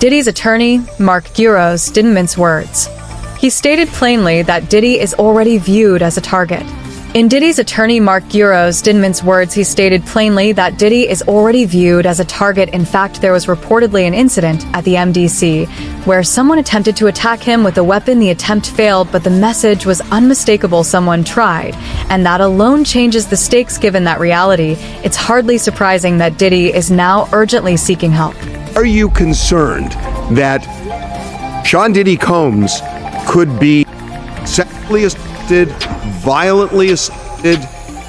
Diddy's attorney, Mark Guros, didn't mince words. He stated plainly that Diddy is already viewed as a target. In Diddy's attorney Mark Guros didn't mince words, he stated plainly that Diddy is already viewed as a target. In fact, there was reportedly an incident at the MDC where someone attempted to attack him with a weapon. The attempt failed, but the message was unmistakable: someone tried. And that alone changes the stakes. Given that reality, it's hardly surprising that Diddy is now urgently seeking help. Are you concerned that Sean Diddy Combs could be sexually assaulted, violently assaulted?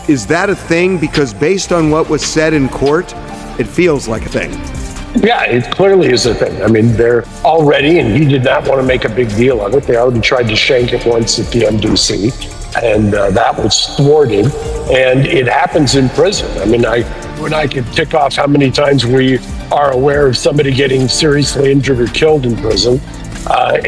Is that a thing? Because based on what was said in court, it feels like a thing. Yeah, it clearly is a thing. I mean, they're already, and he did not want to make a big deal of it. They already tried to shank it once at the MDC, and that was thwarted. And it happens in prison. I mean, when I could tick off how many times we are aware of somebody getting seriously injured or killed in prison.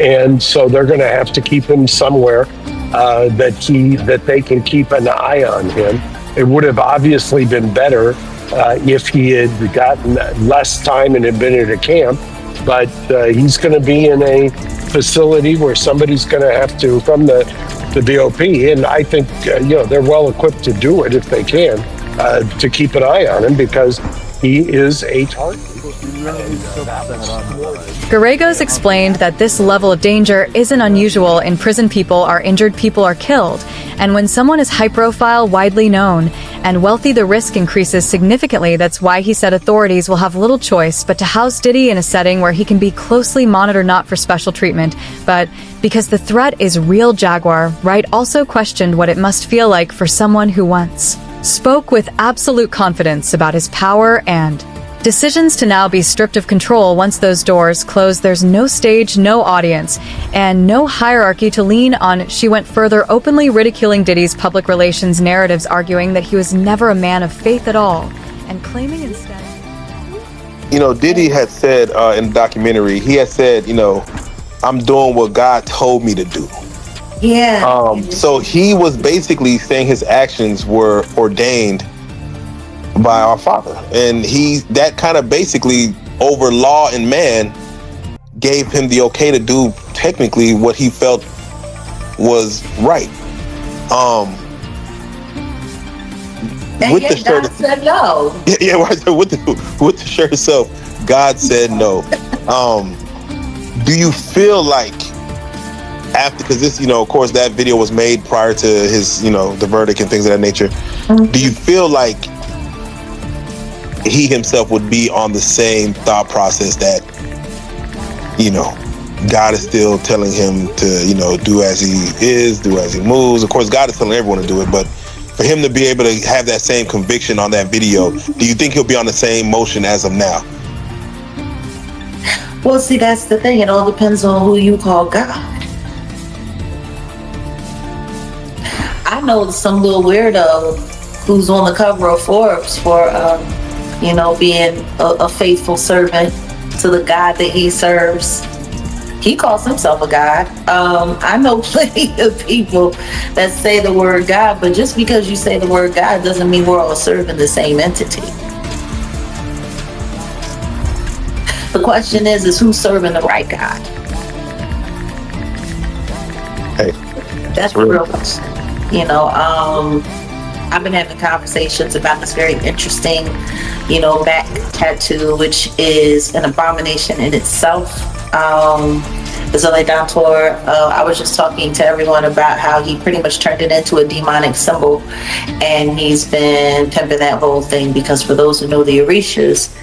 And so they're going to have to keep him somewhere that they can keep an eye on him. It would have obviously been better if he had gotten less time and had been at a camp, but he's going to be in a facility where somebody's going to have to, from the BOP, and I think they're well equipped to do it if they can, to keep an eye on him because he is a target. Gallegos explained that this level of danger isn't unusual in prison. People are injured, people are killed, and when someone is high profile, widely known, and wealthy, the risk increases significantly. That's why he said authorities will have little choice but to house Diddy in a setting where he can be closely monitored, not for special treatment, but because the threat is real. Jaguar Wright also questioned what it must feel like for someone who once spoke with absolute confidence about his power and decisions to now be stripped of control. Once those doors close, there's no stage, no audience, and no hierarchy to lean on. She went further, openly ridiculing Diddy's public relations narratives, arguing that he was never a man of faith at all, and claiming instead... Diddy had said in the documentary, he had said, I'm doing what God told me to do. Yeah. So he was basically saying his actions were ordained by our Father, and that kind of basically over law and man gave him the okay to do technically what he felt was right. And with yet the shirt, God said no. Yeah, right there with the shirt itself, God said no. Do you feel like after, because this, of course, that video was made prior to his, the verdict and things of that nature. Mm-hmm. Do you feel like he himself would be on the same thought process that, God is still telling him to, do as he is, do as he moves? Of course, God is telling everyone to do it, but for him to be able to have that same conviction on that video, do you think he'll be on the same motion as of now? Well, see, that's the thing. It all depends on who you call God. I know some little weirdo who's on the cover of Forbes for, being a faithful servant to the God that he serves. He calls himself a God. I know plenty of people that say the word God, but just because you say the word God doesn't mean we're all serving the same entity. The question is who's serving the right God? Hey, that's the real question. I've been having conversations about this very interesting, back tattoo, which is an abomination in itself. Zole Dantor, I was just talking to everyone about how he pretty much turned it into a demonic symbol, and he's been pimping that whole thing because for those who know the Orishas,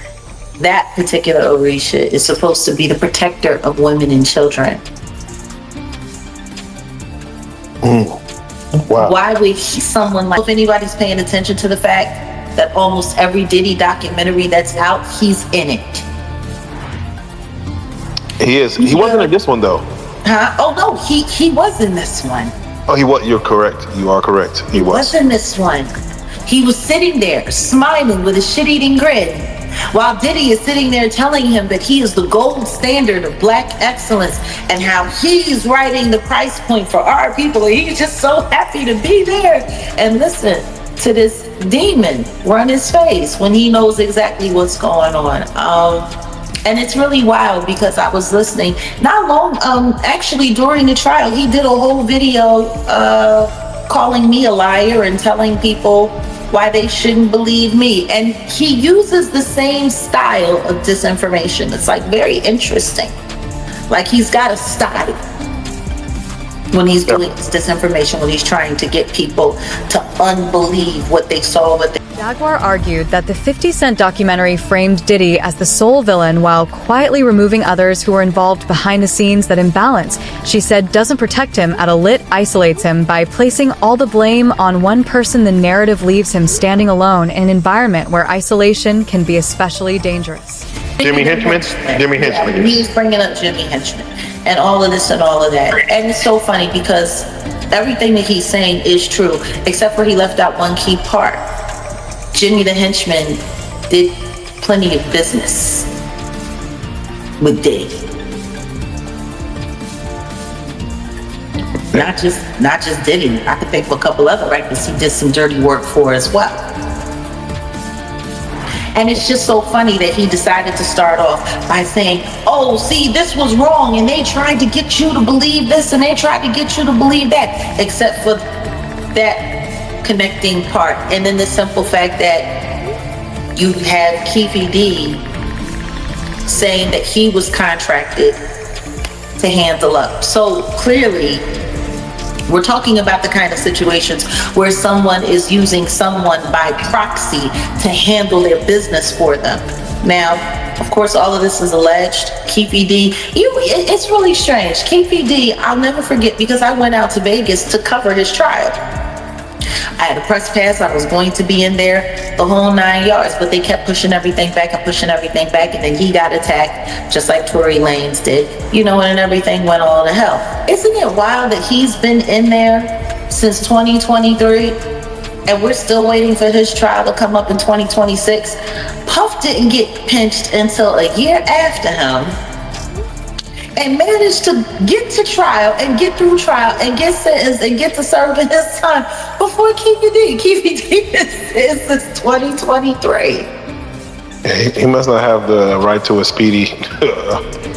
that particular Orisha is supposed to be the protector of women and children. Wow. Why would someone like, if anybody's paying attention to the fact that almost every Diddy documentary that's out, he's in it. He is. He wasn't in this one though. Huh? Oh no, he was in this one. Oh, he was. You're correct. You are correct. He was in this one. He was sitting there smiling with a shit-eating grin, while Diddy is sitting there telling him that he is the gold standard of black excellence and how he's writing the price point for our people, and he's just so happy to be there. And listen to this demon run his face when he knows exactly what's going on. And it's really wild because I was listening not long, actually during the trial, he did a whole video calling me a liar and telling people why they shouldn't believe me. And he uses the same style of disinformation. It's like very interesting. Like he's got a style when he's doing this disinformation, when he's trying to get people to unbelieve what they saw, what they... Jaguar argued that the 50 Cent documentary framed Diddy as the sole villain while quietly removing others who were involved behind the scenes. That imbalance, she said, doesn't protect him. At a lit isolates him. By placing all the blame on one person, the narrative leaves him standing alone in an environment where isolation can be especially dangerous. Jimmy Henchman? Jimmy Henchman. Yeah, he was bringing up Jimmy Henchman and all of this and all of that. And it's so funny because everything that he's saying is true, except for he left out one key part. Jimmy the Henchman did plenty of business with Diddy. Not just Diddy. I could think of a couple other writers he did some dirty work for as well. And it's just so funny that he decided to start off by saying, oh, see, this was wrong, and they tried to get you to believe this, and they tried to get you to believe that, except for that connecting part. And then the simple fact that you have Keefe D saying that he was contracted to handle up. So clearly, we're talking about the kind of situations where someone is using someone by proxy to handle their business for them. Now, of course, all of this is alleged. Keefe D, it's really strange. Keefe D, I'll never forget because I went out to Vegas to cover his trial. I had a press pass. I was going to be in there the whole 9 yards, but they kept pushing everything back and pushing everything back, and then he got attacked just like Tory Lanez did, and everything went all to hell. Isn't it wild that he's been in there since 2023 and we're still waiting for his trial to come up in 2026? Puff didn't get pinched until a year after him and managed to get to trial and get through trial and get sentenced and get to serve in his time before Keefe D. Keefe D is since 2023. He must not have the right to a speedy.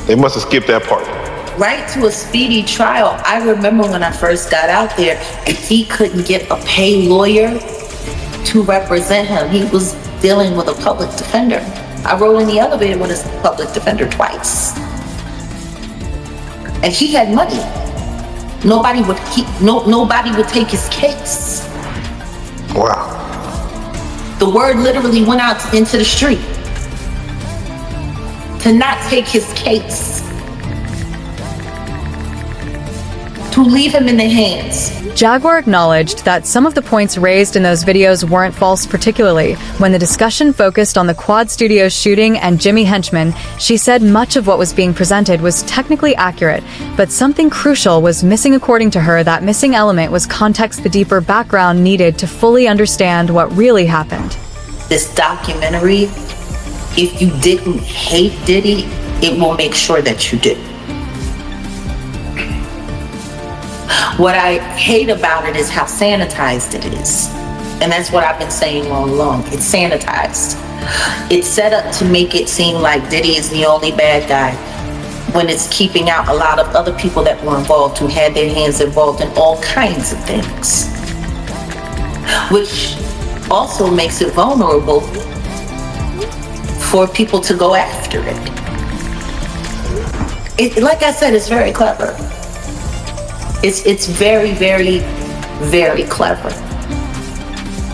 They must have skipped that part. Right to a speedy trial. I remember when I first got out there and he couldn't get a paid lawyer to represent him. He was dealing with a public defender. I rode in the elevator with his public defender twice. And he had money. Nobody would take his case. Wow. The word literally went out into the street to not take his case, to leave him in their hands. Jaguar acknowledged that some of the points raised in those videos weren't false, particularly when the discussion focused on the Quad Studios shooting and Jimmy Henchman. She said much of what was being presented was technically accurate, but something crucial was missing. According to her, that missing element was context, the deeper background needed to fully understand what really happened. This documentary, if you didn't hate Diddy, it will make sure that you did. What I hate about it is how sanitized it is. And that's what I've been saying all along. It's sanitized. It's set up to make it seem like Diddy is the only bad guy, when it's keeping out a lot of other people that were involved, who had their hands involved in all kinds of things. Which also makes it vulnerable for people to go after it. Like I said, it's very clever. It's very, very, very clever.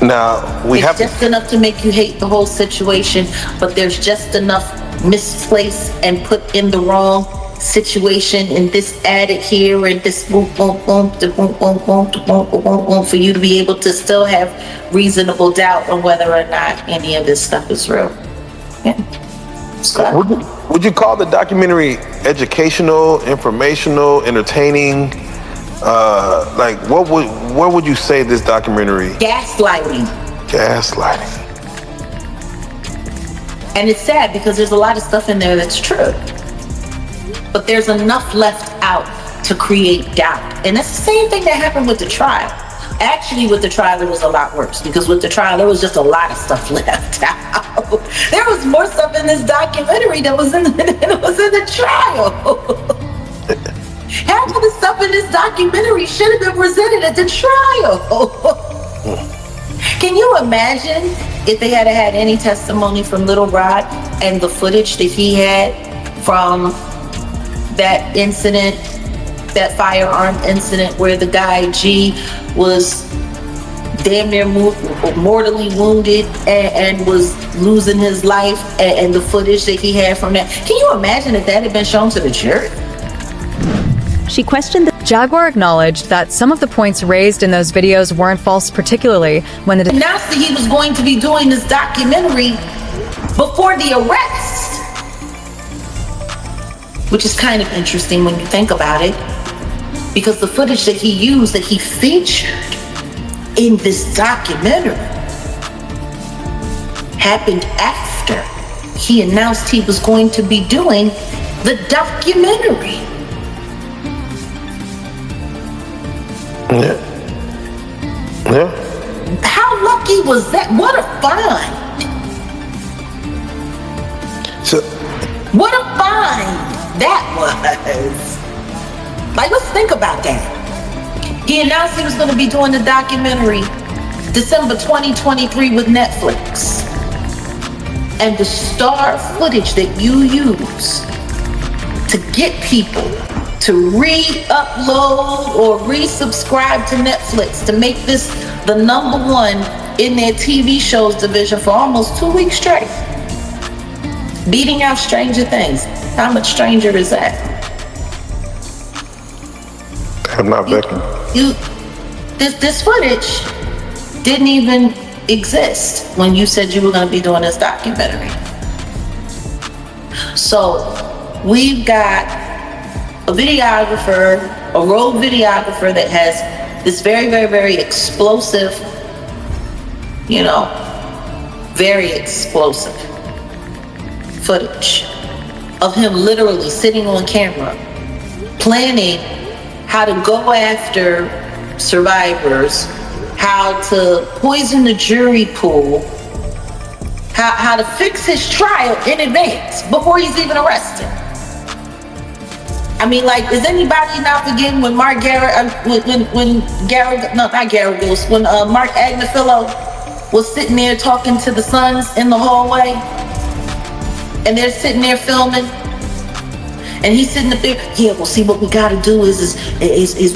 Now, it's just enough to make you hate the whole situation, but there's just enough misplaced and put in the wrong situation, and this added here, and this boom, boom, boom, boom, boom, boom, boom, boom, boom, for you to be able to still have reasonable doubt on whether or not any of this stuff is real. Yeah. Would you call the documentary educational, informational, entertaining? What would you say this documentary? Gaslighting. And it's sad because there's a lot of stuff in there that's true, but there's enough left out to create doubt. And that's the same thing that happened with the trial. Actually, with the trial, it was a lot worse, because with the trial, there was just a lot of stuff left out. There was more stuff in this documentary that was in the trial. Half of the stuff in this documentary should have been presented at the trial. Can you imagine if they had had any testimony from Little Rod and the footage that he had from that incident, that firearm incident where the guy G was damn near mortally wounded and was losing his life, and the footage that he had from that? Can you imagine if that had been shown to the jury? She questioned that Jaguar acknowledged that some of the points raised in those videos weren't false, particularly when the announced that he was going to be doing this documentary before the arrest, which is kind of interesting when you think about it, because the footage that he used, that he featured in this documentary, happened after he announced he was going to be doing the documentary. Yeah. How lucky was that? What a find. So, What a find that was. Like, let's think about that. He announced he was going to be doing the documentary December 2023 with Netflix. And the star footage that you use to get people to re-upload or resubscribe to Netflix to make this the #1 in their TV shows division for almost 2 weeks straight. Beating out Stranger Things. How much stranger is that? I'm not backing. This footage didn't even exist when you said you were going to be doing this documentary. So we've got a videographer, a road videographer that has this very, very, very explosive, very explosive footage of him literally sitting on camera, planning how to go after survivors, how to poison the jury pool, how to fix his trial in advance before he's even arrested. I mean, like, is anybody not forgetting when Mark Agnifilo was sitting there talking to the sons in the hallway, and they're sitting there filming, and he's sitting up there, yeah, well, see, what we gotta do is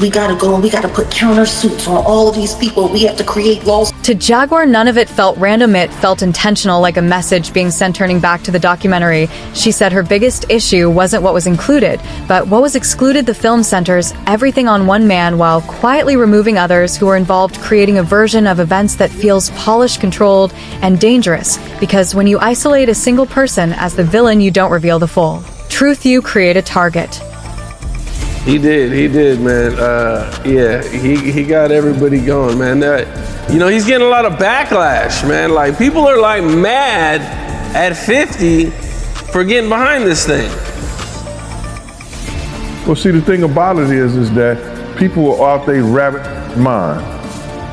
we gotta go and we gotta put countersuits on all of these people. We have to create laws. To Jaguar, none of it felt random, it felt intentional, like a message being sent. Turning back to the documentary, she said her biggest issue wasn't what was included, but what was excluded. The film centers everything on one man while quietly removing others who were involved, creating a version of events that feels polished, controlled, and dangerous, because when you isolate a single person as the villain, you don't reveal the full truth, you create a target. He did, man. Yeah, he got everybody going, man. He's getting a lot of backlash, man. Like, people are like mad at 50 for getting behind this thing. Well, see, the thing about it is that people are off their rabbit mind,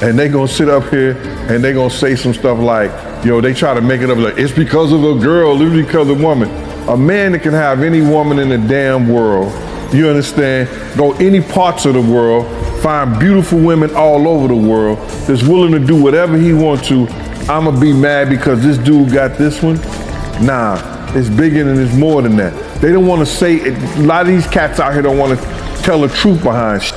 and they gonna sit up here and they gonna say some stuff like, they try to make it up like it's because of a girl, it's because of a woman. A man that can have any woman in the damn world, you understand, go any parts of the world, find beautiful women all over the world, that's willing to do whatever he wants to. I'ma be mad because this dude got this one? Nah, it's bigger and it's more than that. They don't want to say it. A lot of these cats out here don't want to tell the truth behind shit.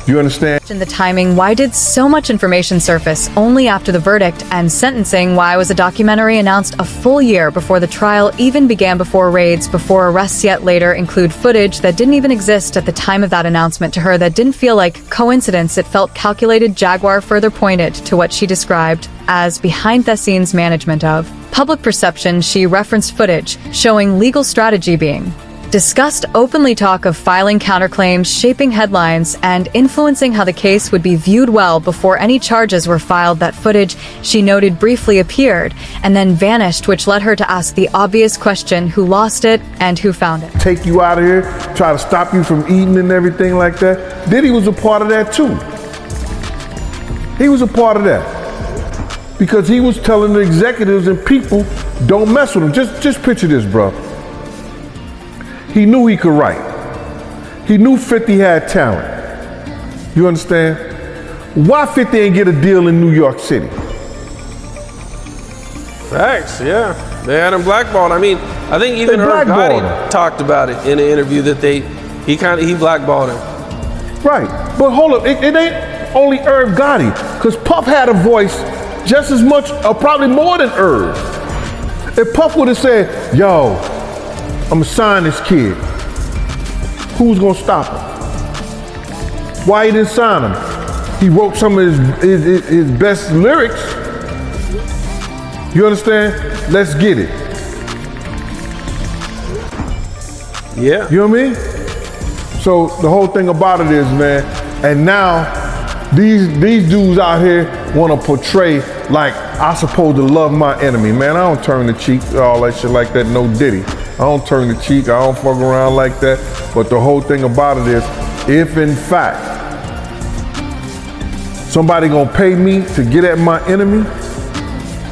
You understand? In the timing, why did so much information surface only after the verdict and sentencing? Why was a documentary announced a full year before the trial even began, before raids, before arrests, yet later include footage that didn't even exist at the time of that announcement? To her, that didn't feel like coincidence, it felt calculated. Jaguar further pointed to what she described as behind-the-scenes management of public perception. She referenced footage showing legal strategy being discussed openly, talk of filing counterclaims, shaping headlines, and influencing how the case would be viewed well before any charges were filed. That footage, she noted, briefly appeared and then vanished, which led her to ask the obvious question: who lost it and who found it? Take you out of here, try to stop you from eating and everything like that. Diddy was a part of that too. He was a part of that. Because he was telling the executives and people Don't mess with him. Just picture this, bro. He knew he could write. He knew 50 had talent. You understand? Why 50 ain't get a deal in New York City? Facts, yeah. They had him blackballed. I mean, I think even Irv Gotti talked about it in an interview that he blackballed him. Right, but hold up, it ain't only Irv Gotti, because Puff had a voice just as much, or probably more than Irv. If Puff would have said, yo, I'm gonna sign this kid, who's gonna stop him? Why he didn't sign him? He wrote some of his best lyrics. You understand? Let's get it. Yeah. You know what I mean? So the whole thing about it is, man, and now these dudes out here want to portray like I'm supposed to love my enemy. Man, I don't turn the cheek, all that shit like that, no Diddy. I don't turn the cheek, I don't fuck around like that. But the whole thing about it is, if in fact somebody gonna pay me to get at my enemy,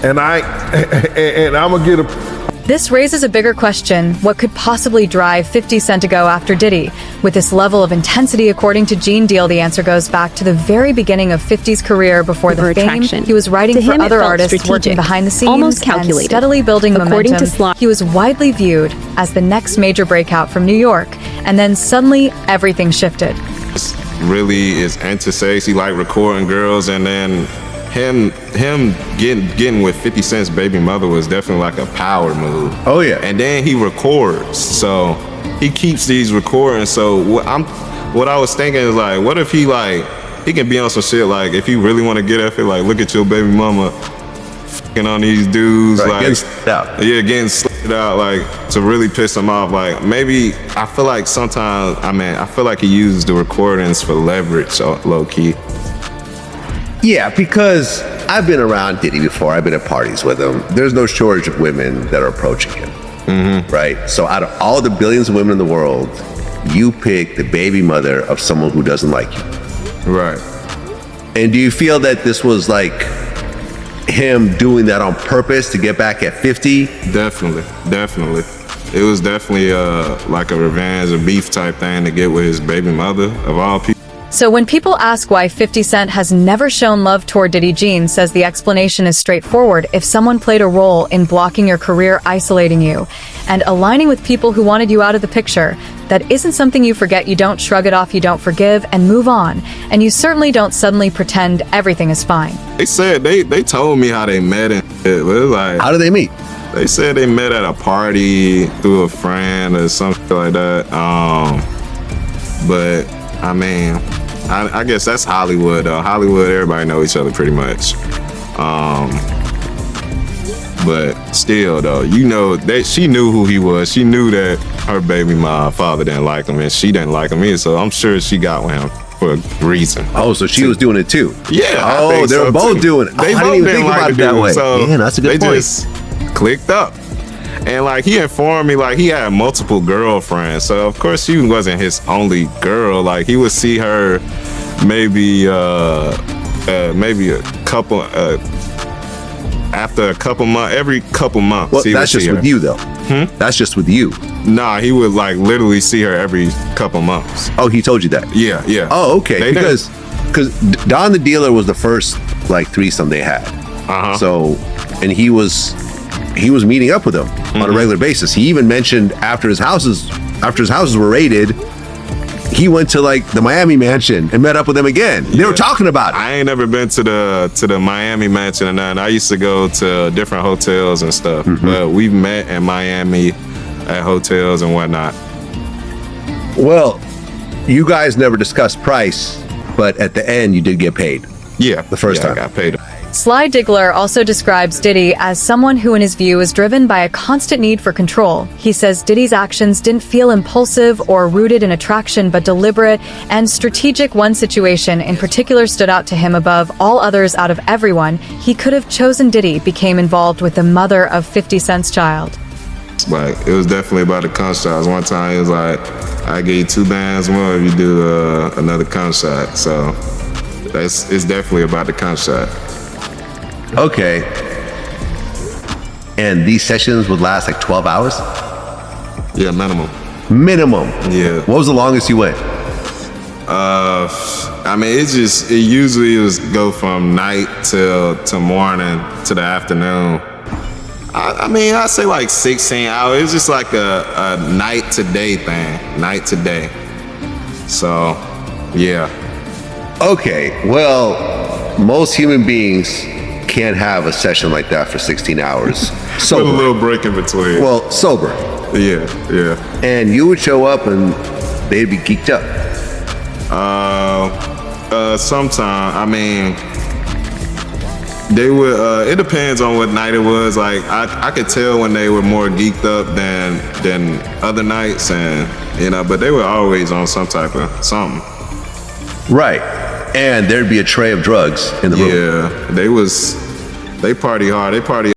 and I'm gonna get a... This raises a bigger question: what could possibly drive 50 Cent to go after Diddy? With this level of intensity, according to Gene Deal, the answer goes back to the very beginning of 50's career. Before the fame, he was writing for other artists, working behind the scenes, almost calculated, and steadily building according momentum. He was widely viewed as the next major breakout from New York, and then suddenly everything shifted. This really is anti-sex. He like recording girls, and then him getting with 50 Cent's baby mother was definitely like a power move. Oh yeah. And then he records, so he keeps these recordings. So what I was thinking is like, what if he can be on some shit like, if you really want to get at it, like, look at your baby mama fucking on these dudes, right, like getting slit out. Yeah, getting slit out, like to really piss him off. Like maybe I feel like sometimes, I feel like he uses the recordings for leverage, low key. Yeah, because I've been around Diddy before. I've been at parties with him. There's no shortage of women that are approaching him, right? So out of all the billions of women in the world, you pick the baby mother of someone who doesn't like you. Right. And do you feel that this was like him doing that on purpose to get back at 50? Definitely. It was definitely like a revenge or beef type thing to get with his baby mother of all people. So when people ask why 50 Cent has never shown love toward Diddy, Gene says the explanation is straightforward. If someone played a role in blocking your career, isolating you, and aligning with people who wanted you out of the picture, that isn't something you forget. You don't shrug it off, you don't forgive, and move on. And you certainly don't suddenly pretend everything is fine. They said, they told me how they met and it was like... How did they meet? They said they met at a party through a friend or something like that. But, I mean... I guess that's Hollywood, though. Hollywood, everybody know each other pretty much. But still, though, you know, she knew who he was. She knew that her baby father didn't like him, and she didn't like him either. So I'm sure she got with him for a reason. Oh, so she was doing it too? Yeah. Oh, they were both doing it. They I didn't even think about it that way. So man, that's a good point. They just clicked up. And like he informed me, like he had multiple girlfriends, so of course she wasn't his only girl. Like he would see her maybe a couple after a couple months, every couple months. Well, that's just with you though. That's just with you. Nah, he would like literally see her every couple months. Oh, he told you that? Yeah. Oh, okay. Because Don the Dealer was the first like threesome they had. So, and he was meeting up with him on a regular basis. He even mentioned after his houses were raided, he went to like the Miami mansion and met up with them again. They were talking about it. I ain't never been to the Miami mansion and nothing. I used to go to different hotels and stuff, but we met in Miami at hotels and whatnot. Well, you guys never discussed price, but at the end you did get paid. Yeah, the first time I got paid. Sly Diggler also describes Diddy as someone who, in his view, is driven by a constant need for control. He says Diddy's actions didn't feel impulsive or rooted in attraction, but deliberate and strategic. One situation in particular stood out to him above all others. Out of everyone he could have chosen, Diddy became involved with the mother of 50 Cent's child. Like, it was definitely about the contracts. One time it was like, I give you 2 bands more if you do another contract. So it's definitely about the contract. Okay. And these sessions would last like 12 hours? Yeah, minimum. Minimum. Yeah. What was the longest you went? I mean, it usually was go from night to morning to the afternoon. I mean, I say like 16 hours. It's just like a night to day thing, night to day. So, yeah. Okay, well, most human beings can't have a session like that for 16 hours. With Sober. a little break in between. Well, sober. Yeah. And you would show up and they'd be geeked up. Sometime, I mean, they would, it depends on what night it was. Like, I could tell when they were more geeked up than other nights, and, you know, but they were always on some type of something. Right. And there'd be a tray of drugs in the room. Yeah, they party hard. They party